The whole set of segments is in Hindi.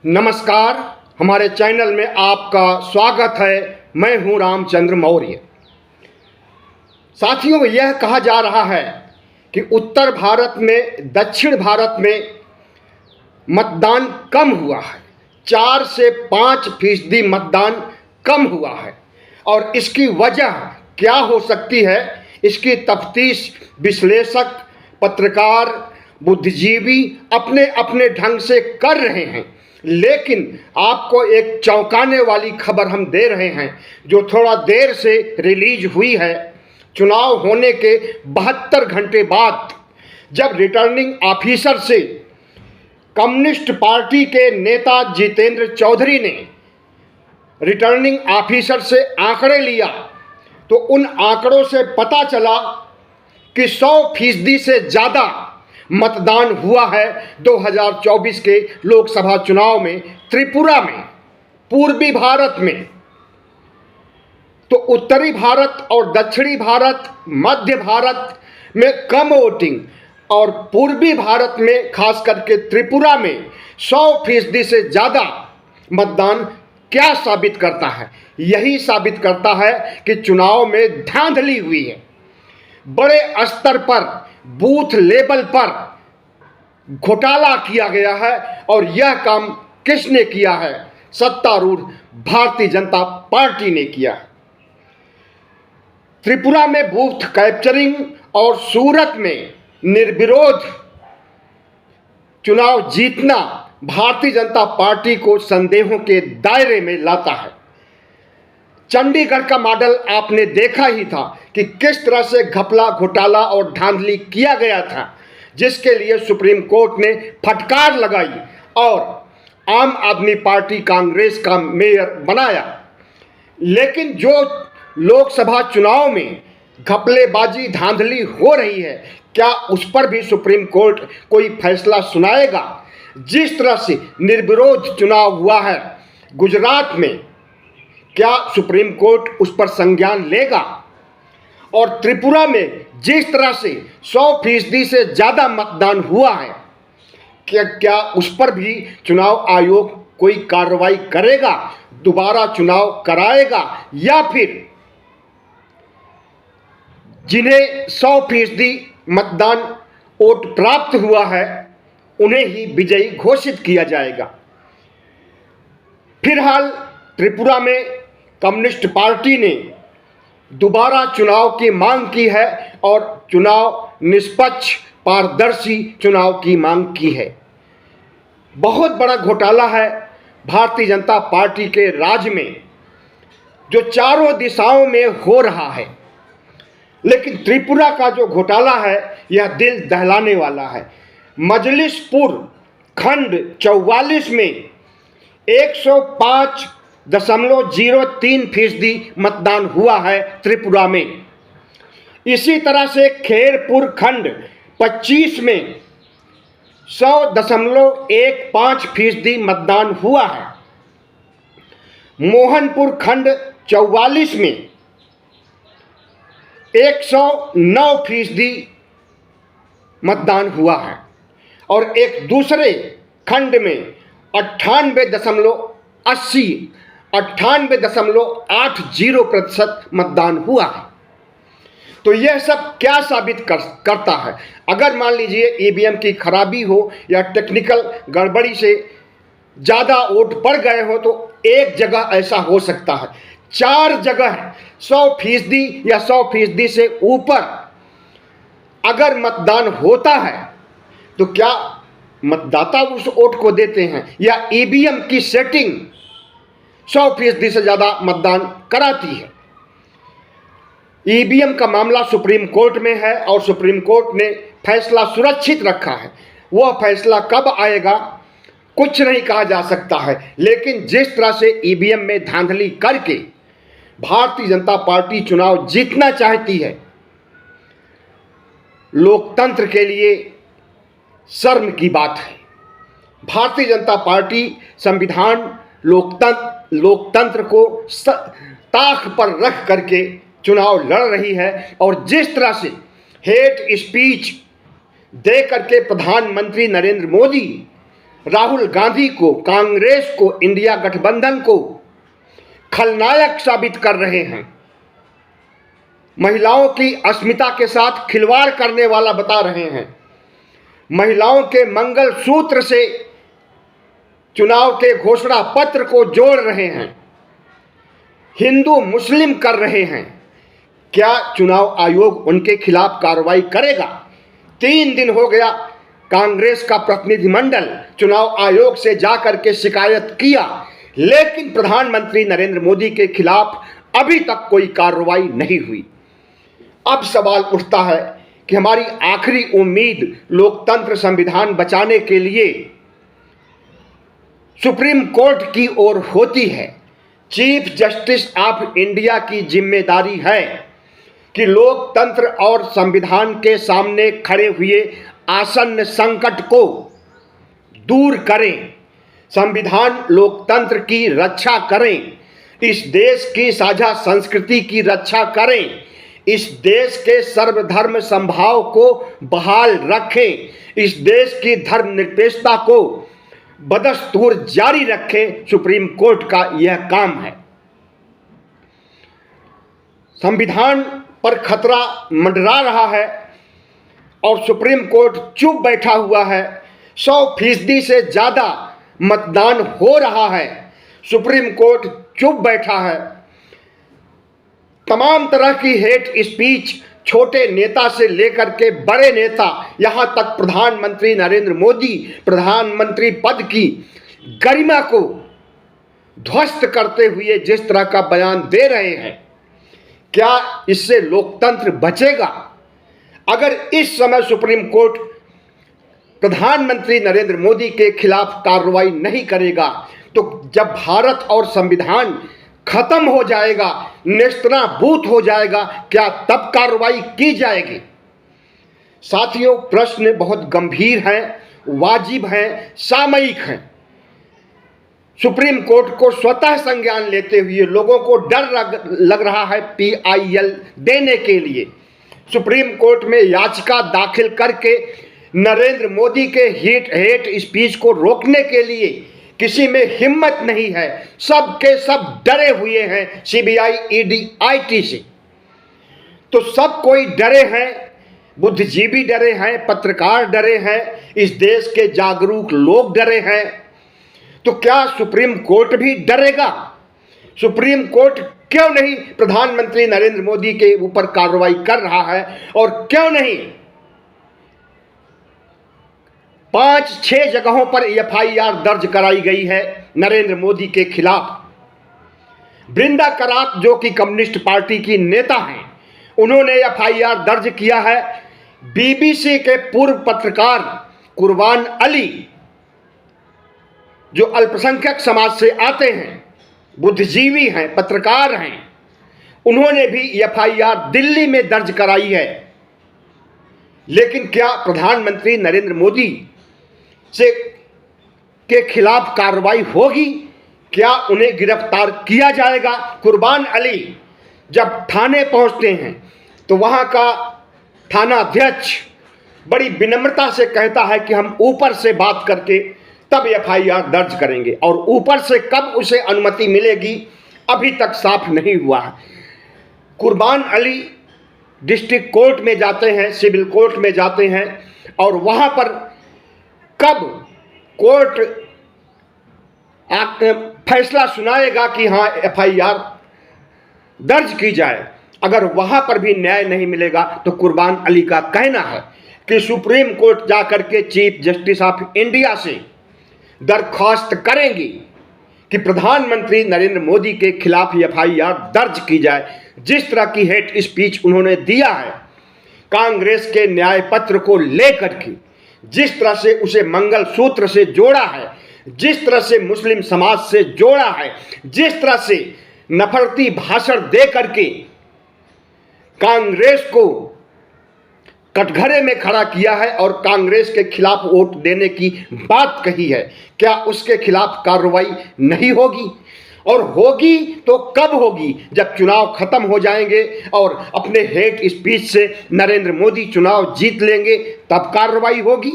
नमस्कार, हमारे चैनल में आपका स्वागत है। मैं हूं रामचंद्र मौर्य। साथियों, यह कहा जा रहा है कि उत्तर भारत में दक्षिण भारत में मतदान कम हुआ है। 4 से 5% मतदान कम हुआ है और इसकी वजह क्या हो सकती है, इसकी तफ्तीश विश्लेषक, पत्रकार, बुद्धिजीवी अपने अपने ढंग से कर रहे हैं। लेकिन आपको एक चौंकाने वाली खबर हम दे रहे हैं जो थोड़ा देर से रिलीज हुई है। चुनाव होने के 72 घंटे बाद जब रिटर्निंग ऑफिसर से कम्युनिस्ट पार्टी के नेता जितेंद्र चौधरी ने रिटर्निंग ऑफिसर से आंकड़े लिया तो उन आंकड़ों से पता चला कि 100% से ज़्यादा मतदान हुआ है 2024 के लोकसभा चुनाव में त्रिपुरा में, पूर्वी भारत में। तो उत्तरी भारत और दक्षिणी भारत, मध्य भारत में कम वोटिंग और पूर्वी भारत में खास करके त्रिपुरा में 100% से ज़्यादा मतदान क्या साबित करता है? यही साबित करता है कि चुनाव में धांधली हुई है। बड़े स्तर पर, बूथ लेवल पर घोटाला किया गया है और यह काम किसने किया है? सत्तारूढ़ भारतीय जनता पार्टी ने किया है। त्रिपुरा में बूथ कैप्चरिंग और सूरत में निर्विरोध चुनाव जीतना भारतीय जनता पार्टी को संदेहों के दायरे में लाता है। चंडीगढ़ का मॉडल आपने देखा ही था कि किस तरह से घपला, घोटाला और धांधली किया गया था, जिसके लिए सुप्रीम कोर्ट ने फटकार लगाई और आम आदमी पार्टी कांग्रेस का मेयर बनाया। लेकिन जो लोकसभा चुनाव में घपलेबाजी, धांधली हो रही है, क्या उस पर भी सुप्रीम कोर्ट कोई फैसला सुनाएगा? जिस तरह से निर्विरोध चुनाव हुआ है गुजरात में, क्या सुप्रीम कोर्ट उस पर संज्ञान लेगा? और त्रिपुरा में जिस तरह से 100% से ज़्यादा मतदान हुआ है, क्या उस पर भी चुनाव आयोग कोई कार्रवाई करेगा, दोबारा चुनाव कराएगा, या फिर जिन्हें 100% मतदान वोट प्राप्त हुआ है उन्हें ही विजयी घोषित किया जाएगा? फिलहाल त्रिपुरा में कम्युनिस्ट पार्टी ने दोबारा चुनाव की मांग की है और चुनाव निष्पक्ष, पारदर्शी चुनाव की मांग की है। बहुत बड़ा घोटाला है भारतीय जनता पार्टी के राज में जो चारों दिशाओं में हो रहा है। लेकिन त्रिपुरा का जो घोटाला है यह दिल दहलाने वाला है। मजलिसपुर खंड 44 में 105.03% मतदान हुआ है त्रिपुरा में। इसी तरह से खेरपुर खंड 25 में 100.15% मतदान हुआ है। मोहनपुर खंड 44 में 109% मतदान हुआ है और एक दूसरे खंड में 98.80% मतदान हुआ है। तो यह सब क्या साबित करता है? अगर मान लीजिए ईवीएम की खराबी हो या टेक्निकल गड़बड़ी से ज़्यादा वोट पड़ गए हो तो एक जगह ऐसा हो सकता है। 4 जगह 100% या 100% से ऊपर अगर मतदान होता है तो क्या मतदाता उस वोट को देते हैं या ईवीएम की सेटिंग 100% से ज़्यादा मतदान कराती है? ईवीएम का मामला सुप्रीम कोर्ट में है और सुप्रीम कोर्ट ने फैसला सुरक्षित रखा है। वह फैसला कब आएगा कुछ नहीं कहा जा सकता है। लेकिन जिस तरह से ईवीएम में धांधली करके भारतीय जनता पार्टी चुनाव जीतना चाहती है, लोकतंत्र के लिए शर्म की बात है। भारतीय जनता पार्टी संविधान, लोकतंत्र को ताक पर रख करके चुनाव लड़ रही है और जिस तरह से हेट स्पीच दे करके प्रधानमंत्री नरेंद्र मोदी राहुल गांधी को, कांग्रेस को, इंडिया गठबंधन को खलनायक साबित कर रहे हैं, महिलाओं की अस्मिता के साथ खिलवाड़ करने वाला बता रहे हैं, महिलाओं के मंगलसूत्र से चुनाव के घोषणा पत्र को जोड़ रहे हैं, हिंदू मुस्लिम कर रहे हैं। क्या चुनाव आयोग उनके खिलाफ कार्रवाई करेगा? 3 दिन हो गया कांग्रेस का प्रतिनिधिमंडल चुनाव आयोग से जाकर के शिकायत किया, लेकिन प्रधानमंत्री नरेंद्र मोदी के खिलाफ अभी तक कोई कार्रवाई नहीं हुई। अब सवाल उठता है कि हमारी आखिरी उम्मीद लोकतंत्र संविधान बचाने के लिए सुप्रीम कोर्ट की ओर होती है। चीफ जस्टिस ऑफ इंडिया की जिम्मेदारी है कि लोकतंत्र और संविधान के सामने खड़े हुए आसन्न संकट को दूर करें, संविधान लोकतंत्र की रक्षा करें, इस देश की साझा संस्कृति की रक्षा करें, इस देश के सर्वधर्म समभाव को बहाल रखें, इस देश की धर्मनिरपेक्षता को बदस्तूर जारी रखें। सुप्रीम कोर्ट का यह काम है। संविधान पर खतरा मंडरा रहा है और सुप्रीम कोर्ट चुप बैठा हुआ है। 100% से ज़्यादा मतदान हो रहा है, सुप्रीम कोर्ट चुप बैठा है। तमाम तरह की हेट स्पीच, छोटे नेता से लेकर के बड़े नेता, यहाँ तक प्रधानमंत्री नरेंद्र मोदी प्रधानमंत्री पद की गरिमा को ध्वस्त करते हुए जिस तरह का बयान दे रहे हैं, क्या इससे लोकतंत्र बचेगा? अगर इस समय सुप्रीम कोर्ट प्रधानमंत्री नरेंद्र मोदी के खिलाफ कार्रवाई नहीं करेगा तो जब भारत और संविधान खत्म हो जाएगा, नेस्तनाबूत हो जाएगा, क्या तब कार्रवाई की जाएगी? साथियों, प्रश्न बहुत गंभीर हैं, वाजिब हैं, सामयिक हैं। सुप्रीम कोर्ट को स्वतः संज्ञान लेते हुए लोगों को डर लग रहा है PIL देने के लिए। सुप्रीम कोर्ट में याचिका दाखिल करके नरेंद्र मोदी के हेट स्पीच को रोकने के लिए किसी में हिम्मत नहीं है। सब के सब डरे हुए हैं CBI, ED, IT से। तो सब कोई डरे हैं, बुद्धिजीवी डरे हैं, पत्रकार डरे हैं, इस देश के जागरूक लोग डरे हैं। तो क्या सुप्रीम कोर्ट भी डरेगा? सुप्रीम कोर्ट क्यों नहीं प्रधानमंत्री नरेंद्र मोदी के ऊपर कार्रवाई कर रहा है? और क्यों नहीं 5-6 जगहों पर FIR दर्ज कराई गई है नरेंद्र मोदी के खिलाफ? बृंदा करात, जो कि कम्युनिस्ट पार्टी की नेता हैं, उन्होंने FIR दर्ज किया है। BBC के पूर्व पत्रकार कुर्बान अली, जो अल्पसंख्यक समाज से आते हैं, बुद्धिजीवी हैं, पत्रकार हैं, उन्होंने भी FIR दिल्ली में दर्ज कराई है। लेकिन क्या प्रधानमंत्री नरेंद्र मोदी से के खिलाफ कार्रवाई होगी? क्या उन्हें गिरफ्तार किया जाएगा? कुर्बान अली जब थाने पहुंचते हैं तो वहां का थाना अध्यक्ष बड़ी विनम्रता से कहता है कि हम ऊपर से बात करके तब FIR दर्ज करेंगे, और ऊपर से कब उसे अनुमति मिलेगी अभी तक साफ नहीं हुआ है। कुर्बान अली डिस्ट्रिक्ट कोर्ट में जाते हैं, सिविल कोर्ट में जाते हैं, और वहां पर कब कोर्ट फैसला सुनाएगा कि हाँ FIR दर्ज की जाए, अगर वहां पर भी न्याय नहीं मिलेगा तो कुर्बान अली का कहना है कि सुप्रीम कोर्ट जाकर के चीफ जस्टिस ऑफ इंडिया से दरख्वास्त करेंगी कि प्रधानमंत्री नरेंद्र मोदी के खिलाफ FIR दर्ज की जाए। जिस तरह की हेट स्पीच उन्होंने दिया है कांग्रेस के न्याय पत्र को लेकर के, जिस तरह से उसे मंगलसूत्र से जोड़ा है, जिस तरह से मुस्लिम समाज से जोड़ा है, जिस तरह से नफरती भाषण दे करके कांग्रेस को कटघरे में खड़ा किया है और कांग्रेस के खिलाफ वोट देने की बात कही है, क्या उसके खिलाफ कार्रवाई नहीं होगी? और होगी तो कब होगी? जब चुनाव खत्म हो जाएंगे और अपने हेट स्पीच से नरेंद्र मोदी चुनाव जीत लेंगे, तब कार्रवाई होगी।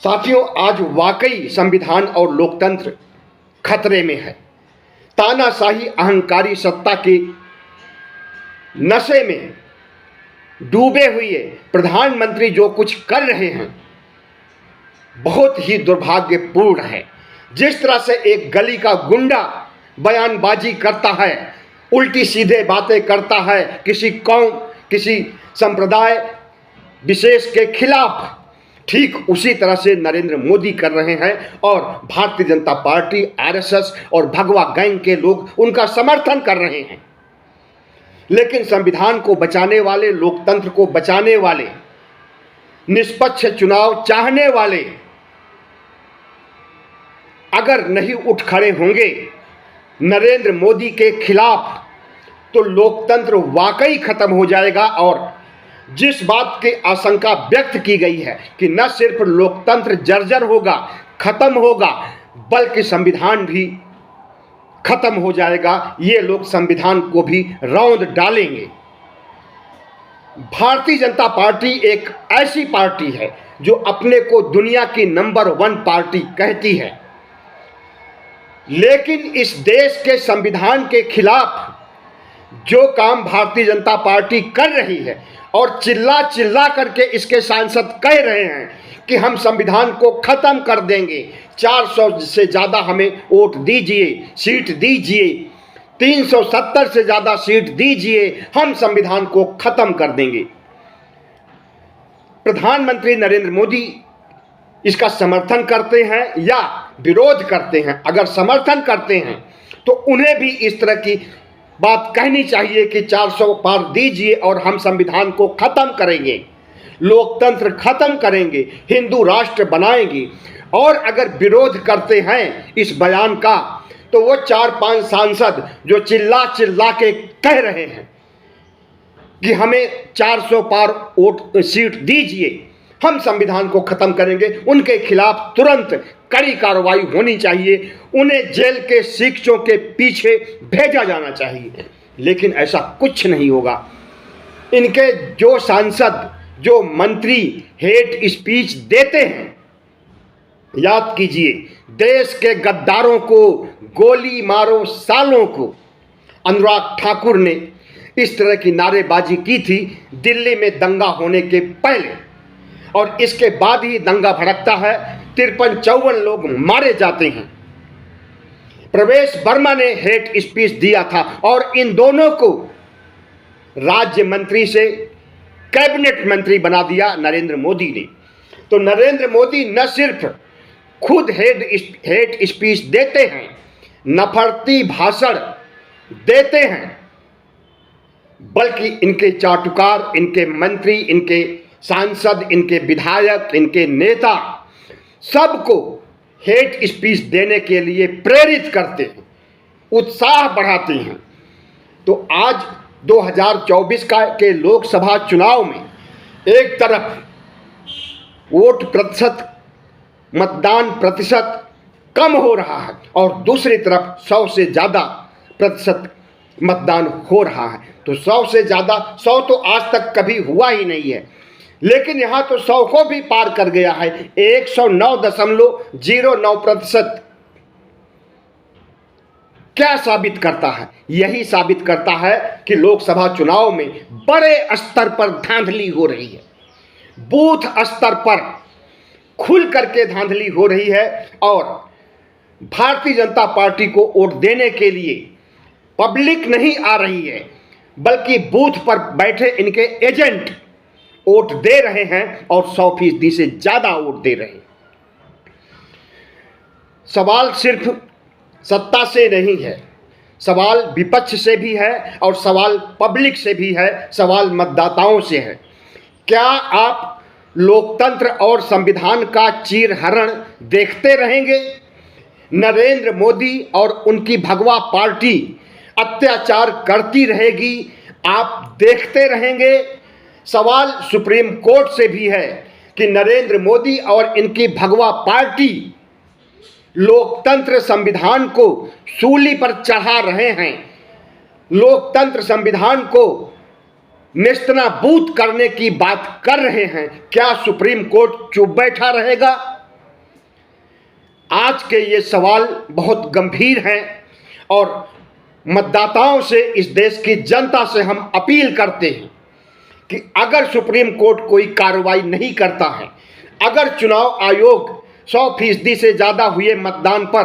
साथियों, आज वाकई संविधान और लोकतंत्र खतरे में है। तानाशाही अहंकारी सत्ता के नशे में डूबे हुए प्रधानमंत्री जो कुछ कर रहे हैं बहुत ही दुर्भाग्यपूर्ण है। जिस तरह से एक गली का गुंडा बयानबाजी करता है, उल्टी सीधे बातें करता है किसी कौम, किसी संप्रदाय विशेष के खिलाफ, ठीक उसी तरह से नरेंद्र मोदी कर रहे हैं और भारतीय जनता पार्टी, आरएसएस और भगवा गैंग के लोग उनका समर्थन कर रहे हैं। लेकिन संविधान को बचाने वाले, लोकतंत्र को बचाने वाले, निष्पक्ष चुनाव चाहने वाले अगर नहीं उठ खड़े होंगे नरेंद्र मोदी के खिलाफ तो लोकतंत्र वाकई खत्म हो जाएगा। और जिस बात की आशंका व्यक्त की गई है कि न सिर्फ लोकतंत्र जर्जर होगा, खत्म होगा, बल्कि संविधान भी खत्म हो जाएगा, ये लोग संविधान को भी रौंद डालेंगे। भारतीय जनता पार्टी एक ऐसी पार्टी है जो अपने को दुनिया की नंबर 1 पार्टी कहती है, लेकिन इस देश के संविधान के खिलाफ जो काम भारतीय जनता पार्टी कर रही है और चिल्ला चिल्ला करके इसके सांसद कह रहे हैं कि हम संविधान को खत्म कर देंगे, 400 से ज़्यादा हमें वोट दीजिए, सीट दीजिए, 370 से ज़्यादा सीट दीजिए, हम संविधान को खत्म कर देंगे। प्रधानमंत्री नरेंद्र मोदी इसका समर्थन करते हैं या विरोध करते हैं? अगर समर्थन करते हैं तो उन्हें भी इस तरह की बात कहनी चाहिए कि 400 पार दीजिए और हम संविधान को खत्म करेंगे, लोकतंत्र खत्म करेंगे, हिंदू राष्ट्र बनाएंगे। और अगर विरोध करते हैं इस बयान का तो वो 4-5 सांसद जो चिल्ला चिल्ला के कह रहे हैं कि हमें 400 पार वोट सीट दीजिए, हम संविधान को खत्म करेंगे, उनके खिलाफ तुरंत कड़ी कार्रवाई होनी चाहिए, उन्हें जेल के शिक्षों के पीछे भेजा जाना चाहिए। लेकिन ऐसा कुछ नहीं होगा। इनके जो सांसद, जो मंत्री हेट स्पीच देते हैं, याद कीजिए, देश के गद्दारों को गोली मारो सालों को अनुराग ठाकुर ने इस तरह की नारेबाजी की थी दिल्ली में दंगा होने के पहले, और इसके बाद ही दंगा भड़कता है, 53-54 लोग मारे जाते हैं। प्रवेश वर्मा ने हेट स्पीच दिया था और इन दोनों को राज्य मंत्री से कैबिनेट मंत्री बना दिया नरेंद्र मोदी ने। तो नरेंद्र मोदी न सिर्फ खुद हेट स्पीच देते हैं, नफरती भाषण देते हैं, बल्कि इनके चाटुकार, इनके मंत्री, इनके सांसद, इनके विधायक, इनके नेता सबको हेट स्पीच देने के लिए प्रेरित करते हैं, उत्साह बढ़ाते हैं। तो आज 2024 के लोकसभा चुनाव में एक तरफ वोट प्रतिशत, मतदान प्रतिशत कम हो रहा है और दूसरी तरफ 100 से ज़्यादा प्रतिशत मतदान हो रहा है। तो 100 से ज़्यादा, 100 तो आज तक कभी हुआ ही नहीं है, लेकिन यहाँ तो 100 को भी पार कर गया है, 109.09%। क्या साबित करता है? यही साबित करता है कि लोकसभा चुनाव में बड़े स्तर पर धांधली हो रही है, बूथ स्तर पर खुल करके धांधली हो रही है और भारतीय जनता पार्टी को वोट देने के लिए पब्लिक नहीं आ रही है, बल्कि बूथ पर बैठे इनके एजेंट वोट दे रहे हैं और 100% से ज़्यादा वोट दे रहे हैं। सवाल सिर्फ सत्ता से नहीं है, सवाल विपक्ष से भी है और सवाल पब्लिक से भी है, सवाल मतदाताओं से है। क्या आप लोकतंत्र और संविधान का चीरहरण देखते रहेंगे? नरेंद्र मोदी और उनकी भगवा पार्टी अत्याचार करती रहेगी, आप देखते रहेंगे? सवाल सुप्रीम कोर्ट से भी है कि नरेंद्र मोदी और इनकी भगवा पार्टी लोकतंत्र संविधान को सूली पर चढ़ा रहे हैं, लोकतंत्र संविधान को नेस्तनाबूद करने की बात कर रहे हैं। क्या सुप्रीम कोर्ट चुप बैठा रहेगा? आज के ये सवाल बहुत गंभीर हैं और मतदाताओं से, इस देश की जनता से हम अपील करते हैं कि अगर सुप्रीम कोर्ट कोई कार्रवाई नहीं करता है, अगर चुनाव आयोग 100% से ज़्यादा हुए मतदान पर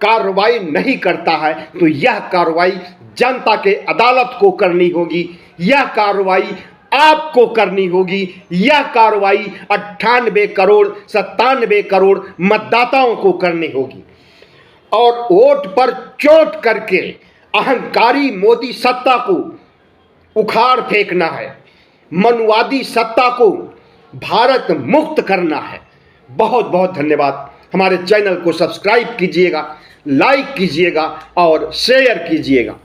कार्रवाई नहीं करता है, तो यह कार्रवाई जनता के अदालत को करनी होगी, यह कार्रवाई आपको करनी होगी, यह कार्रवाई 98 करोड़ 97 करोड़ मतदाताओं को करनी होगी। और वोट पर चोट करके अहंकारी मोदी सत्ता को उखाड़ फेंकना है, मनुवादी सत्ता को भारत मुक्त करना है। बहुत बहुत धन्यवाद। हमारे चैनल को सब्सक्राइब कीजिएगा, लाइक कीजिएगा और शेयर कीजिएगा।